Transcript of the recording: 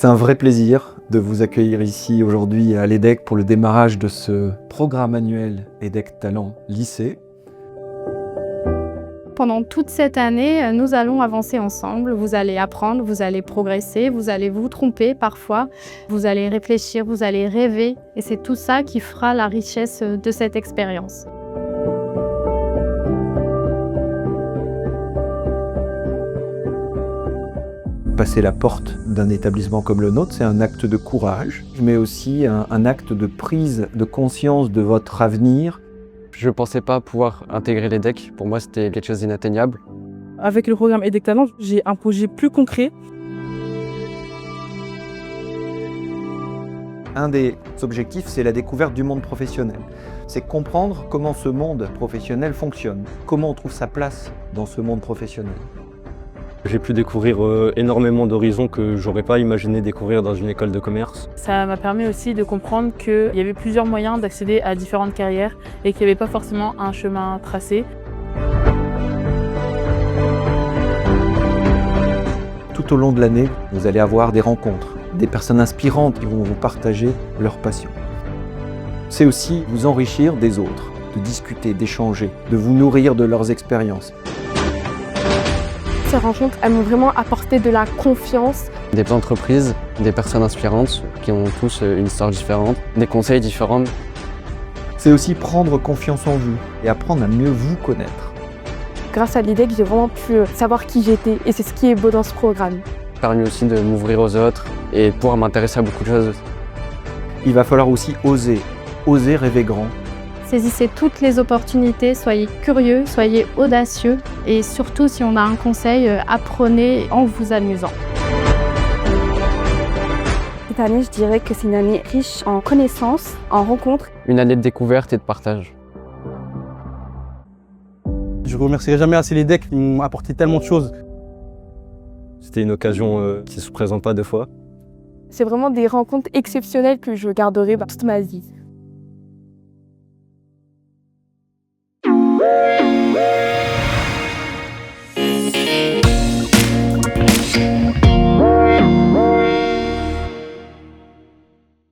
C'est un vrai plaisir de vous accueillir ici aujourd'hui à l'EDEC pour le démarrage de ce programme annuel EDEC Talent Lycée. Pendant toute cette année, nous allons avancer ensemble. Vous allez apprendre, vous allez progresser, vous allez vous tromper parfois, vous allez réfléchir, vous allez rêver. Et c'est tout ça qui fera la richesse de cette expérience. Passer la porte d'un établissement comme le nôtre, c'est un acte de courage, mais aussi un acte de prise de conscience de votre avenir. Je ne pensais pas pouvoir intégrer l'EDEC. Pour moi, c'était quelque chose d'inatteignable. Avec le programme EDEC Talent, j'ai un projet plus concret. Un des objectifs, c'est la découverte du monde professionnel. C'est comprendre comment ce monde professionnel fonctionne, comment on trouve sa place dans ce monde professionnel. J'ai pu découvrir énormément d'horizons que j'aurais pas imaginé découvrir dans une école de commerce. Ça m'a permis aussi de comprendre qu'il y avait plusieurs moyens d'accéder à différentes carrières et qu'il n'y avait pas forcément un chemin tracé. Tout au long de l'année, vous allez avoir des rencontres, des personnes inspirantes qui vont vous partager leur passion. C'est aussi vous enrichir des autres, de discuter, d'échanger, de vous nourrir de leurs expériences. Ces rencontres, elles m'ont vraiment apporté de la confiance. Des entreprises, des personnes inspirantes qui ont tous une histoire différente, des conseils différents. C'est aussi prendre confiance en vous et apprendre à mieux vous connaître. Grâce à l'EDEC, j'ai vraiment pu savoir qui j'étais et c'est ce qui est beau dans ce programme. Ça m'a permis aussi de m'ouvrir aux autres et de pouvoir m'intéresser à beaucoup de choses. Il va falloir aussi oser rêver grand. Saisissez toutes les opportunités, soyez curieux, soyez audacieux et surtout, si on a un conseil, apprenez en vous amusant. Cette année, je dirais que c'est une année riche en connaissances, en rencontres. Une année de découverte et de partage. Je ne remercierai jamais assez l'EDEC, ils m'ont apporté tellement de choses. C'était une occasion qui ne se présente pas deux fois. C'est vraiment des rencontres exceptionnelles que je garderai toute ma vie.